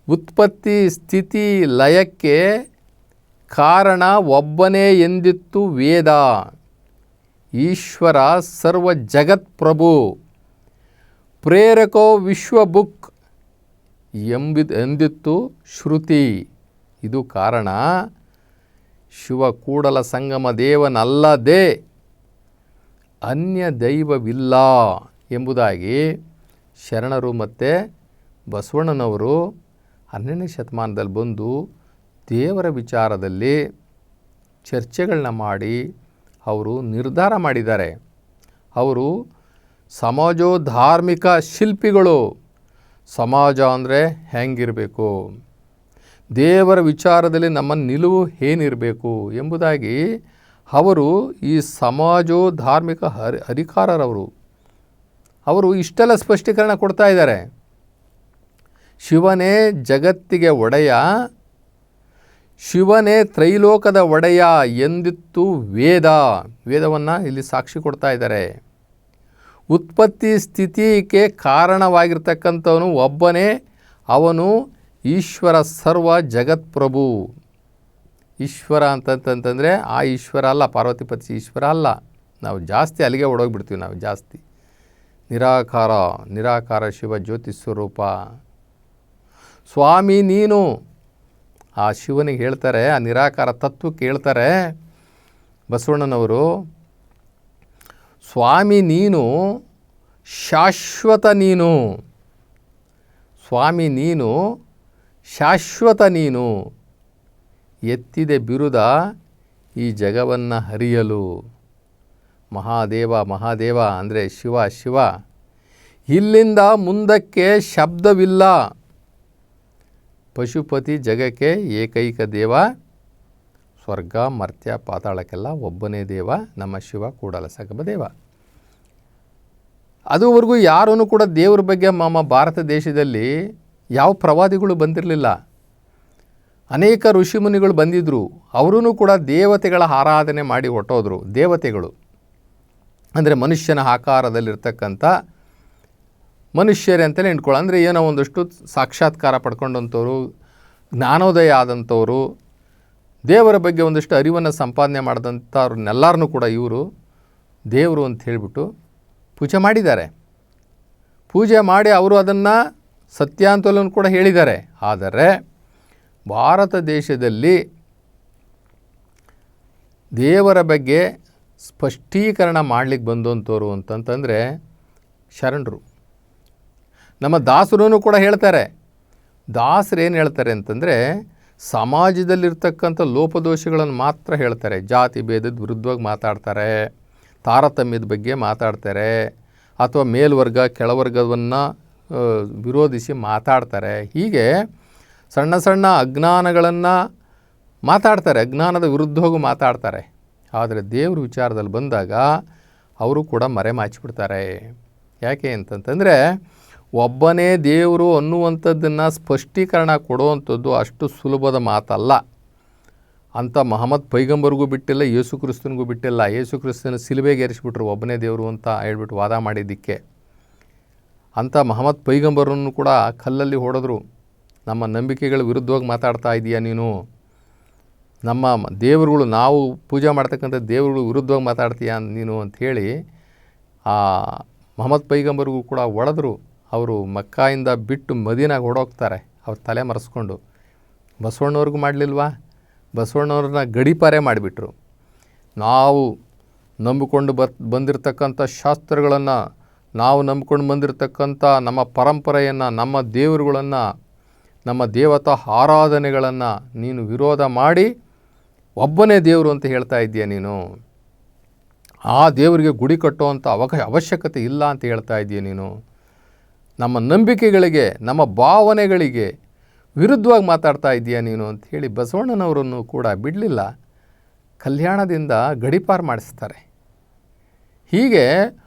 ಉತ್ಪತ್ತಿ ಸ್ಥಿತಿ ಲಯಕ್ಕೆ ಕಾರಣ ಒಬ್ಬನೇ ಎಂದಿತ್ತು ವೇದ. ಈಶ್ವರ ಸರ್ವ ಜಗತ್ ಪ್ರಭು, ಪ್ರೇರಕೋ ವಿಶ್ವಬುಕ್ ಎಂದಿತ್ತು ಶ್ರುತಿ. ಇದು ಕಾರಣ ಶಿವ ಕೂಡಲ ಸಂಗಮ ದೇವನಲ್ಲದೆ ಅನ್ಯ ದೈವವಿಲ್ಲ ಎಂಬುದಾಗಿ ಶರಣರು ಮತ್ತು ಬಸವಣ್ಣನವರು 12ನೇ ಶತಮಾನದಲ್ಲಿ ಬಂದು ದೇವರ ವಿಚಾರದಲ್ಲಿ ಚರ್ಚೆಗಳನ್ನ ಮಾಡಿ ಅವರು ನಿರ್ಧಾರ ಮಾಡಿದ್ದಾರೆ. ಅವರು ಸಮಾಜೋಧಾರ್ಮಿಕ ಶಿಲ್ಪಿಗಳು. ಸಮಾಜ ಅಂದರೆ ಹೆಂಗಿರಬೇಕು, ದೇವರ ವಿಚಾರದಲ್ಲಿ ನಮ್ಮ ನಿಲುವು ಏನಿರಬೇಕು ಎಂಬುದಾಗಿ ಅವರು ಈ ಸಮಾಜೋಧಾರ್ಮಿಕ ಹರಿಕಾರರವರು. ಅವರು ಇಷ್ಟೆಲ್ಲ ಸ್ಪಷ್ಟೀಕರಣ ಕೊಡ್ತಾ ಇದ್ದಾರೆ. ಶಿವನೇ ಜಗತ್ತಿಗೆ ಒಡೆಯ, ಶಿವನೇ ತ್ರೈಲೋಕದ ಒಡೆಯ ಎಂದಿತ್ತು ವೇದವನ್ನು ಇಲ್ಲಿ ಸಾಕ್ಷಿ ಕೊಡ್ತಾ ಇದ್ದಾರೆ. ಉತ್ಪತ್ತಿ ಸ್ಥಿತಿಗೆ ಕಾರಣವಾಗಿರ್ತಕ್ಕಂಥವನು ಒಬ್ಬನೇ, ಅವನು ಈಶ್ವರ ಸರ್ವ ಜಗತ್ಪ್ರಭು. ಈಶ್ವರ ಅಂತಂತಂದರೆ ಆ ಈಶ್ವರ ಅಲ್ಲ, ಪಾರ್ವತಿಪತಿ ಈಶ್ವರ ಅಲ್ಲ. ನಾವು ಜಾಸ್ತಿ ಅಲ್ಲಿಗೆ ಓಡೋಗ್ಬಿಡ್ತೀವಿ. ನಾವು ಜಾಸ್ತಿ ನಿರಾಕಾರ ಶಿವ ಜ್ಯೋತಿ ಸ್ವರೂಪ. ಸ್ವಾಮಿ ನೀನು, ಆ ಶಿವನಿಗೆ ಹೇಳ್ತಾರೆ, ಆ ನಿರಾಕಾರ ತತ್ವಕ್ಕೆ ಹೇಳ್ತಾರೆ ಬಸವಣ್ಣನವರು, ಸ್ವಾಮಿ ನೀನು ಶಾಶ್ವತ ನೀನು. ಸ್ವಾಮಿ ನೀನು ಶಾಶ್ವತ ನೀನು. ಎತ್ತಿದೆ ಬಿರುದ ಈ ಜಗವನ್ನು ಹರಿಯಲು. ಮಹಾದೇವ ಅಂದರೆ ಶಿವ. ಇಲ್ಲಿಂದ ಮುಂದಕ್ಕೆ ಶಬ್ದವಿಲ್ಲ. ಪಶುಪತಿ ಜಗಕ್ಕೆ ಏಕೈಕ ದೇವ, ಸ್ವರ್ಗ ಮರ್ತ್ಯ ಪಾತಾಳಕ್ಕೆಲ್ಲ ಒಬ್ಬನೇ ದೇವ, ನಮ್ಮ ಶಿವ ಕೂಡಲ ಸಂಗಮ ದೇವ. ಅದುವರೆಗೂ ಯಾರೂ ಕೂಡ ದೇವ್ರ ಬಗ್ಗೆ ನಮ್ಮ ಭಾರತ ದೇಶದಲ್ಲಿ ಯಾವ ಪ್ರವಾದಿಗಳು ಬಂದಿರಲಿಲ್ಲ. ಅನೇಕ ಋಷಿಮುನಿಗಳು ಬಂದಿದ್ದರು. ಅವರೂ ಕೂಡ ದೇವತೆಗಳ ಆರಾಧನೆ ಮಾಡಿ ಹೊಟ್ಟೋದ್ರು. ದೇವತೆಗಳು ಅಂದರೆ ಮನುಷ್ಯನ ಆಕಾರದಲ್ಲಿರ್ತಕ್ಕಂಥ ಮನುಷ್ಯರೇ ಅಂತಲೇ ಇಟ್ಕೊಳ್ಳೋ, ಅಂದರೆ ಏನೋ ಒಂದಷ್ಟು ಸಾಕ್ಷಾತ್ಕಾರ ಪಡ್ಕೊಂಡಂಥವ್ರು, ಜ್ಞಾನೋದಯ ಆದಂಥವರು, ದೇವರ ಬಗ್ಗೆ ಒಂದಷ್ಟು ಅರಿವನ್ನು ಸಂಪಾದನೆ ಮಾಡಿದಂಥವ್ರನ್ನೆಲ್ಲರನ್ನೂ ಕೂಡ ಇವರು ದೇವರು ಅಂತ ಹೇಳಿಬಿಟ್ಟು ಪೂಜೆ ಮಾಡಿದ್ದಾರೆ. ಪೂಜೆ ಮಾಡಿ ಅವರು ಅದನ್ನು ಸತ್ಯ ಅಂತಲೂ ಕೂಡ ಹೇಳಿದ್ದಾರೆ. ಆದರೆ ಭಾರತ ದೇಶದಲ್ಲಿ ದೇವರ ಬಗ್ಗೆ ಸ್ಪಷ್ಟೀಕರಣ ಮಾಡಲಿಕ್ಕೆ ಬಂದಂಥವ್ರು ಅಂತಂತಂದರೆ ಶರಣರು. ನಮ್ಮ ದಾಸರೂ ಕೂಡ ಹೇಳ್ತಾರೆ, ದಾಸರು ಏನು ಹೇಳ್ತಾರೆ ಅಂತಂದರೆ, ಸಮಾಜದಲ್ಲಿರ್ತಕ್ಕಂಥ ಲೋಪದೋಷಗಳನ್ನು ಮಾತ್ರ ಹೇಳ್ತಾರೆ. ಜಾತಿ ಭೇದದ ವಿರುದ್ಧವಾಗಿ ಮಾತಾಡ್ತಾರೆ, ತಾರತಮ್ಯದ ಬಗ್ಗೆ ಮಾತಾಡ್ತಾರೆ, ಅಥವಾ ಮೇಲ್ವರ್ಗ ಕೆಳವರ್ಗವನ್ನು ವಿರೋಧಿಸಿ ಮಾತಾಡ್ತಾರೆ. ಹೀಗೆ ಸಣ್ಣ ಸಣ್ಣ ಅಜ್ಞಾನಗಳನ್ನು ಮಾತಾಡ್ತಾರೆ, ಅಜ್ಞಾನದ ವಿರುದ್ಧವಾಗಿ ಮಾತಾಡ್ತಾರೆ. ಆದರೆ ದೇವ್ರ ವಿಚಾರದಲ್ಲಿ ಬಂದಾಗ ಅವರು ಕೂಡ ಮರೆಮಾಚಿಬಿಡ್ತಾರೆ. ಯಾಕೆ ಅಂತಂತಂದರೆ, ಒಬ್ಬನೇ ದೇವರು ಅನ್ನುವಂಥದ್ದನ್ನು ಸ್ಪಷ್ಟೀಕರಣ ಕೊಡುವಂಥದ್ದು ಅಷ್ಟು ಸುಲಭದ ಮಾತಲ್ಲ. ಅಂಥ ಮಹಮ್ಮದ್ ಪೈಗಂಬರ್ಗೂ ಬಿಟ್ಟಿಲ್ಲ, ಯೇಸು ಕ್ರಿಸ್ತನಿಗೂ ಬಿಟ್ಟಿಲ್ಲ. ಯೇಸು ಕ್ರಿಸ್ತನ ಸಿಲುಬೆಗೆ ಏರಿಸಿಬಿಟ್ರು ಒಬ್ಬನೇ ದೇವರು ಅಂತ ಹೇಳ್ಬಿಟ್ಟು ವಾದ ಮಾಡಿದ್ದಕ್ಕೆ. ಅಂಥ ಮಹಮ್ಮದ್ ಪೈಗಂಬರನ್ನು ಕೂಡ ಕಲ್ಲಲ್ಲಿ ಹೊಡೆದ್ರು. ನಮ್ಮ ನಂಬಿಕೆಗಳ ವಿರುದ್ಧವಾಗಿ ಮಾತಾಡ್ತಾ ಇದೀಯ ನೀನು, ನಮ್ಮ ದೇವರುಗಳು, ನಾವು ಪೂಜೆ ಮಾಡ್ತಕ್ಕಂಥ ದೇವರುಗಳು ವಿರುದ್ಧವಾಗಿ ಮಾತಾಡ್ತೀಯ ನೀನು ಅಂಥೇಳಿ ಆ ಮಹಮ್ಮದ್ ಪೈಗಂಬರ್ಗೂ ಕೂಡ ಹೊಡೆದ್ರು. ಅವರು ಮಕ್ಕಾಯಿಂದ ಬಿಟ್ಟು ಮದೀನಾಗೆ ಹೊಡೋಗ್ತಾರೆ, ಅವ್ರ ತಲೆ ಮರೆಸ್ಕೊಂಡು. ಬಸವಣ್ಣವ್ರಿಗೂ ಮಾಡಲಿಲ್ವಾ? ಬಸವಣ್ಣವ್ರನ್ನ ಗಡೀಪಾರೆ ಮಾಡಿಬಿಟ್ರು. ನಾವು ನಂಬಿಕೊಂಡು ಬಂದಿರತಕ್ಕಂಥ ಶಾಸ್ತ್ರಗಳನ್ನು, ನಾವು ನಂಬಿಕೊಂಡು ಬಂದಿರತಕ್ಕಂಥ ನಮ್ಮ ಪರಂಪರೆಯನ್ನು, ನಮ್ಮ ದೇವರುಗಳನ್ನು, ನಮ್ಮ ದೇವತಾ ಆರಾಧನೆಗಳನ್ನು ನೀನು ವಿರೋಧ ಮಾಡಿ ಒಬ್ಬನೇ ದೇವರು ಅಂತ ಹೇಳ್ತಾ ಇದ್ದೀಯ ನೀನು. ಆ ದೇವರಿಗೆ ಗುಡಿ ಕಟ್ಟುವಂಥ ಅವಶ್ಯಕತೆ ಇಲ್ಲ ಅಂತ ಹೇಳ್ತಾ ಇದ್ದೀಯ ನೀನು. ನಮ್ಮ ನಂಬಿಕೆಗಳಿಗೆ, ನಮ್ಮ ಭಾವನೆಗಳಿಗೆ ವಿರುದ್ಧವಾಗಿ ಮಾತಾಡ್ತಾ ಇದ್ದೀಯ ನೀನು ಅಂಥೇಳಿ ಬಸವಣ್ಣನವರನ್ನು ಕೂಡ ಬಿಡಲಿಲ್ಲ, ಕಲ್ಯಾಣದಿಂದ ಗಡೀಪಾರು ಮಾಡಿಸ್ತಾರೆ. ಹೀಗೆ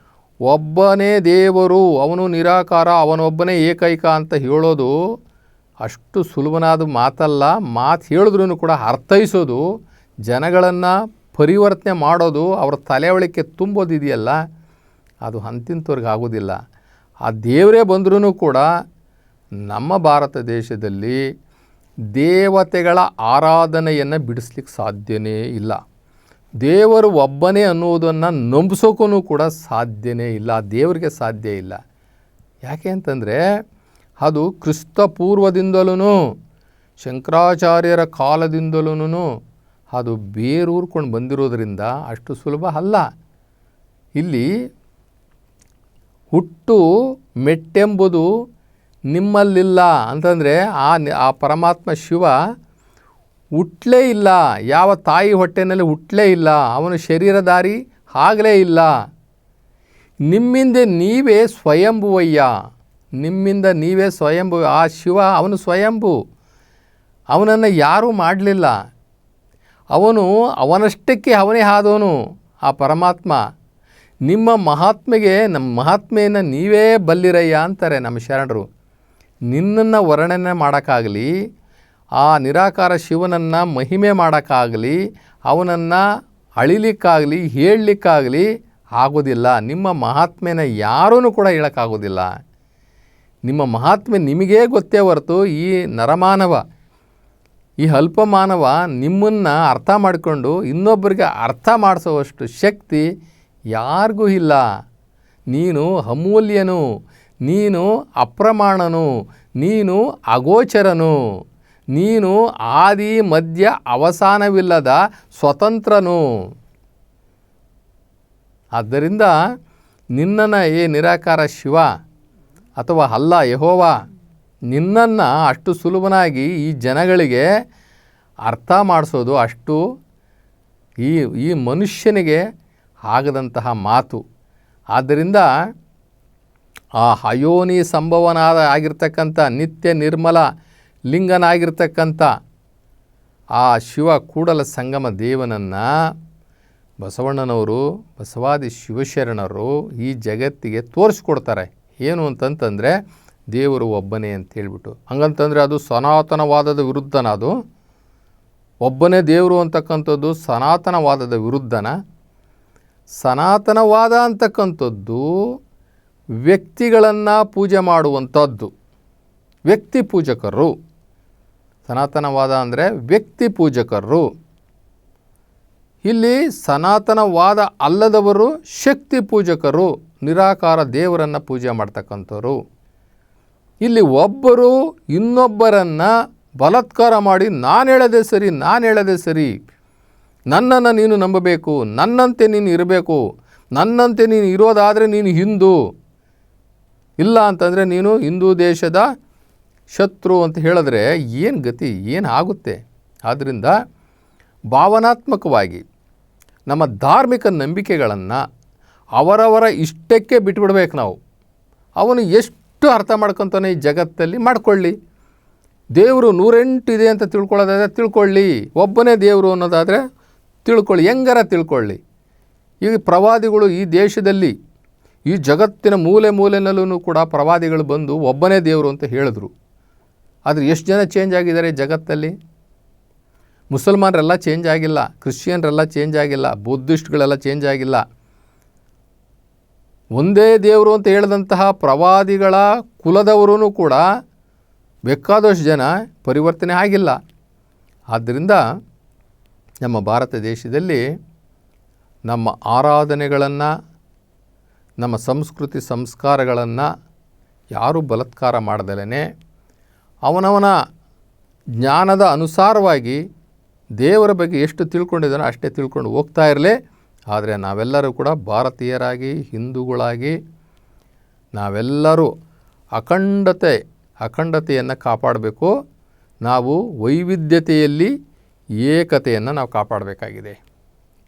ಒಬ್ಬನೇ ದೇವರು, ಅವನು ನಿರಾಕಾರ, ಅವನೊಬ್ಬನೇ ಏಕೈಕ ಅಂತ ಹೇಳೋದು ಅಷ್ಟು ಸುಲಭನಾದ ಮಾತಲ್ಲ. ಮಾತು ಹೇಳಿದ್ರೂ ಕೂಡ ಅರ್ಥೈಸೋದು, ಜನಗಳನ್ನು ಪರಿವರ್ತನೆ ಮಾಡೋದು, ಅವರ ತಲೆಯೊಳಕ್ಕೆ ತುಂಬೋದಿದೆಯಲ್ಲ, ಅದು ಅಂತಿಂತವ್ರಿಗೆ ಆಗೋದಿಲ್ಲ. ಆ ದೇವರೇ ಬಂದ್ರೂ ಕೂಡ ನಮ್ಮ ಭಾರತ ದೇಶದಲ್ಲಿ ದೇವತೆಗಳ ಆರಾಧನೆಯನ್ನು ಬಿಡಿಸ್ಲಿಕ್ಕೆ ಸಾಧ್ಯನೇ ಇಲ್ಲ. ದೇವರು ಒಬ್ಬನೇ ಅನ್ನೋದನ್ನು ನಂಬಿಸೋಕ್ಕೂ ಕೂಡ ಸಾಧ್ಯನೇ ಇಲ್ಲ. ದೇವರಿಗೆ ಸಾಧ್ಯ ಇಲ್ಲ. ಯಾಕೆ ಅಂತಂದರೆ, ಅದು ಕ್ರಿಸ್ತ ಪೂರ್ವದಿಂದಲೂ ಶಂಕರಾಚಾರ್ಯರ ಕಾಲದಿಂದಲೂ ಅದು ಬೇರೂರ್ಕೊಂಡು ಬಂದಿರೋದ್ರಿಂದ ಅಷ್ಟು ಸುಲಭ ಅಲ್ಲ. ಇಲ್ಲಿ ಹುಟ್ಟು ಮೆಟ್ಟೆಂಬುದು ನಿಮ್ಮಲ್ಲಿಲ್ಲ ಅಂತಂದರೆ ಆ ಪರಮಾತ್ಮ ಶಿವ ಹುಟ್ಟಲೇ ಇಲ್ಲ, ಯಾವ ತಾಯಿ ಹೊಟ್ಟೆನಲ್ಲಿ ಹುಟ್ಟಲೇ ಇಲ್ಲ, ಅವನು ಶರೀರಧಾರಿ ಆಗಲೇ ಇಲ್ಲ. ನಿಮ್ಮಿಂದ ನೀವೇ ಸ್ವಯಂಭುವಯ್ಯ, ನಿಮ್ಮಿಂದ ನೀವೇ ಸ್ವಯಂಭು. ಆ ಶಿವ ಅವನು ಸ್ವಯಂಭು, ಅವನನ್ನು ಯಾರೂ ಮಾಡಲಿಲ್ಲ. ಅವನಷ್ಟಕ್ಕೆ ಅವನೇ ಆದವನು ಆ ಪರಮಾತ್ಮ. ನಿಮ್ಮ ನಮ್ಮ ಮಹಾತ್ಮೆಯನ್ನು ನೀವೇ ಬಲ್ಲಿರಯ್ಯ ಅಂತಾರೆ ನಮ್ಮ ಶರಣರು. ನಿನ್ನನ್ನು ವರ್ಣನೆ ಮಾಡೋಕ್ಕಾಗಲಿ, ಆ ನಿರಾಕಾರ ಶಿವನನ್ನು ಮಹಿಮೆ ಮಾಡೋಕ್ಕಾಗಲಿ, ಅವನನ್ನು ಅಳಿಲಿಕ್ಕಾಗಲಿ, ಹೇಳಲಿಕ್ಕಾಗಲಿ ಆಗೋದಿಲ್ಲ. ನಿಮ್ಮ ಮಹಾತ್ಮೆನ ಯಾರೂ ಕೂಡ ಹೇಳೋಕ್ಕಾಗೋದಿಲ್ಲ. ನಿಮ್ಮ ಮಹಾತ್ಮೆ ನಿಮಗೇ ಗೊತ್ತೇ ಹೊರತು ಈ ನರಮಾನವ, ಈ ಅಲ್ಪಮಾನವ ನಿಮ್ಮನ್ನು ಅರ್ಥ ಮಾಡಿಕೊಂಡು ಇನ್ನೊಬ್ಬರಿಗೆ ಅರ್ಥ ಮಾಡಿಸೋವಷ್ಟು ಶಕ್ತಿ ಯಾರಿಗೂ ಇಲ್ಲ. ನೀನು ಅಮೂಲ್ಯನು, ನೀನು ಅಪ್ರಮಾಣನು, ನೀನು ಅಗೋಚರನು, ನೀನು ಆದಿ ಮಧ್ಯ ಅವಸಾನವಿಲ್ಲದ ಸ್ವತಂತ್ರನು. ಆದ್ದರಿಂದ ನಿನ್ನನ್ನು ನಿರಾಕಾರ ಶಿವ ಅಥವಾ ಅಲ್ಲ ಯೆಹೋವ ನಿನ್ನನ್ನು ಅಷ್ಟು ಸುಲಭನಾಗಿ ಈ ಜನಗಳಿಗೆ ಅರ್ಥ ಮಾಡಿಸೋದು ಅಷ್ಟು ಈ ಮನುಷ್ಯನಿಗೆ ಆಗದಂತಹ ಮಾತು. ಆದ್ದರಿಂದ ಆ ಅಯೋನಿ ಸಂಭವನಾದ ಆಗಿರ್ತಕ್ಕಂಥ ನಿತ್ಯ ನಿರ್ಮಲ ಲಿಂಗನಾಗಿರ್ತಕ್ಕಂಥ ಆ ಶಿವ ಕೂಡಲ ಸಂಗಮ ದೇವನನ್ನು ಬಸವಣ್ಣನವರು, ಬಸವಾದಿ ಶಿವಶರಣರು ಈ ಜಗತ್ತಿಗೆ ತೋರಿಸ್ಕೊಡ್ತಾರೆ. ಏನು ಅಂತಂತಂದರೆ ದೇವರು ಒಬ್ಬನೇ ಅಂತೇಳ್ಬಿಟ್ಟು. ಹಂಗಂತಂದರೆ ಅದು ಸನಾತನವಾದದ ವಿರುದ್ಧನ? ಅದು ಒಬ್ಬನೇ ದೇವರು ಅಂತಕ್ಕಂಥದ್ದು ಸನಾತನವಾದದ ವಿರುದ್ಧನ? ಸನಾತನವಾದ ಅಂತಕ್ಕಂಥದ್ದು ವ್ಯಕ್ತಿಗಳನ್ನು ಪೂಜೆ ಮಾಡುವಂಥದ್ದು, ವ್ಯಕ್ತಿ ಪೂಜಕರು. ಸನಾತನವಾದ ಅಂದರೆ ವ್ಯಕ್ತಿ ಪೂಜಕರು. ಇಲ್ಲಿ ಸನಾತನವಾದ ಅಲ್ಲದವರು ಶಕ್ತಿ ಪೂಜಕರು, ನಿರಾಕಾರ ದೇವರನ್ನು ಪೂಜೆ ಮಾಡ್ತಕ್ಕಂಥವ್ರು. ಇಲ್ಲಿ ಒಬ್ಬರು ಇನ್ನೊಬ್ಬರನ್ನು ಬಲಾತ್ಕಾರ ಮಾಡಿ ನಾನು ಹೇಳೋದೇ ಸರಿ, ನನ್ನನ್ನು ನೀನು ನಂಬಬೇಕು, ನನ್ನಂತೆ ನೀನು ಇರಬೇಕು, ನನ್ನಂತೆ ನೀನು ಇರೋದಾದರೆ ನೀನು ಹಿಂದೂ, ಇಲ್ಲ ಅಂತಂದರೆ ನೀನು ಹಿಂದೂ ದೇಶದ ಶತ್ರು ಅಂತ ಹೇಳಿದ್ರೆ ಏನು ಗತಿ, ಏನು ಆಗುತ್ತೆ? ಆದ್ದರಿಂದ ಭಾವನಾತ್ಮಕವಾಗಿ ನಮ್ಮ ಧಾರ್ಮಿಕ ನಂಬಿಕೆಗಳನ್ನು ಅವರವರ ಇಷ್ಟಕ್ಕೆ ಬಿಟ್ಬಿಡ್ಬೇಕು ನಾವು. ಅವನು ಎಷ್ಟು ಅರ್ಥ ಮಾಡ್ಕೊತಾನೆ ಈ ಜಗತ್ತಲ್ಲಿ ಮಾಡ್ಕೊಳ್ಳಿ. ದೇವರು 108 ಇದೆ ಅಂತ ತಿಳ್ಕೊಳ್ಳೋದಾದರೆ ತಿಳ್ಕೊಳ್ಳಿ, ಒಬ್ಬನೇ ದೇವರು ಅನ್ನೋದಾದರೆ ತಿಳ್ಕೊಳ್ಳಿ, ಹೆಂಗಾರ ತಿಳ್ಕೊಳ್ಳಿ. ಈಗ ಪ್ರವಾದಿಗಳು ಈ ದೇಶದಲ್ಲಿ, ಈ ಜಗತ್ತಿನ ಮೂಲೆ ಮೂಲೆಯಲ್ಲೂ ಕೂಡ ಪ್ರವಾದಿಗಳು ಬಂದು ಒಬ್ಬನೇ ದೇವರು ಅಂತ ಹೇಳಿದ್ರು. ಆದರೆ ಎಷ್ಟು ಜನ ಚೇಂಜ್ ಆಗಿದ್ದಾರೆ ಜಗತ್ತಲ್ಲಿ? ಮುಸಲ್ಮಾನರೆಲ್ಲ ಚೇಂಜ್ ಆಗಿಲ್ಲ, ಕ್ರಿಶ್ಚಿಯನ್ರೆಲ್ಲ ಚೇಂಜ್ ಆಗಿಲ್ಲ, ಬುದ್ಧಿಸ್ಟ್ಗಳೆಲ್ಲ ಚೇಂಜ್ ಆಗಿಲ್ಲ. ಒಂದೇ ದೇವರು ಅಂತ ಹೇಳಿದಂತಹ ಪ್ರವಾದಿಗಳ ಕುಲದವರೂ ಕೂಡ ಬೇಕಾದಷ್ಟು ಜನ ಪರಿವರ್ತನೆ ಆಗಿಲ್ಲ. ಆದ್ದರಿಂದ ನಮ್ಮ ಭಾರತ ದೇಶದಲ್ಲಿ ನಮ್ಮ ಆರಾಧನೆಗಳನ್ನು, ನಮ್ಮ ಸಂಸ್ಕೃತಿ ಸಂಸ್ಕಾರಗಳನ್ನು ಯಾರೂ ಬಲಾತ್ಕಾರ ಮಾಡ್ದಲೇ ಅವನವನ ಜ್ಞಾನದ ಅನುಸಾರವಾಗಿ ದೇವರ ಬಗ್ಗೆ ಎಷ್ಟು ತಿಳ್ಕೊಂಡಿದ್ದಾನೋ ಅಷ್ಟೇ ತಿಳ್ಕೊಂಡು ಹೋಗ್ತಾ ಇರಲಿ. ಆದರೆ ನಾವೆಲ್ಲರೂ ಕೂಡ ಭಾರತೀಯರಾಗಿ, ಹಿಂದೂಗಳಾಗಿ ನಾವೆಲ್ಲರೂ ಅಖಂಡತೆಯನ್ನು ಕಾಪಾಡಬೇಕು. ನಾವು ವೈವಿಧ್ಯತೆಯಲ್ಲಿ ಏಕತೆಯನ್ನು ನಾವು ಕಾಪಾಡಬೇಕಾಗಿದೆ.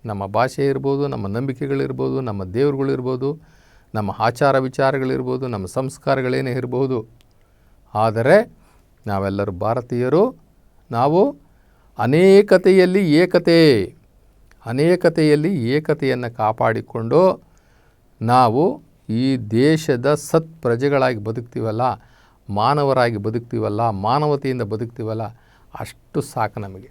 ನಮ್ಮ ಭಾಷೆ ಇರ್ಬೋದು, ನಮ್ಮ ನಂಬಿಕೆಗಳಿರ್ಬೋದು, ನಮ್ಮ ದೇವರುಗಳಿರ್ಬೋದು, ನಮ್ಮ ಆಚಾರ ವಿಚಾರಗಳಿರ್ಬೋದು, ನಮ್ಮ ಸಂಸ್ಕಾರಗಳೇನೇ ಇರ್ಬೋದು. ಆದರೆ ನಾವೆಲ್ಲರೂ ಭಾರತೀಯರು. ನಾವು ಅನೇಕತೆಯಲ್ಲಿ ಏಕತೆಯನ್ನು ಕಾಪಾಡಿಕೊಂಡು ನಾವು ಈ ದೇಶದ ಪ್ರಜೆಗಳಾಗಿ ಬದುಕ್ತೀವಲ್ಲ, ಮಾನವರಾಗಿ ಬದುಕ್ತೀವಲ್ಲ, ಮಾನವತೆಯಿಂದ ಬದುಕ್ತೀವಲ್ಲ, ಅಷ್ಟು ಸಾಕು ನಮಗೆ.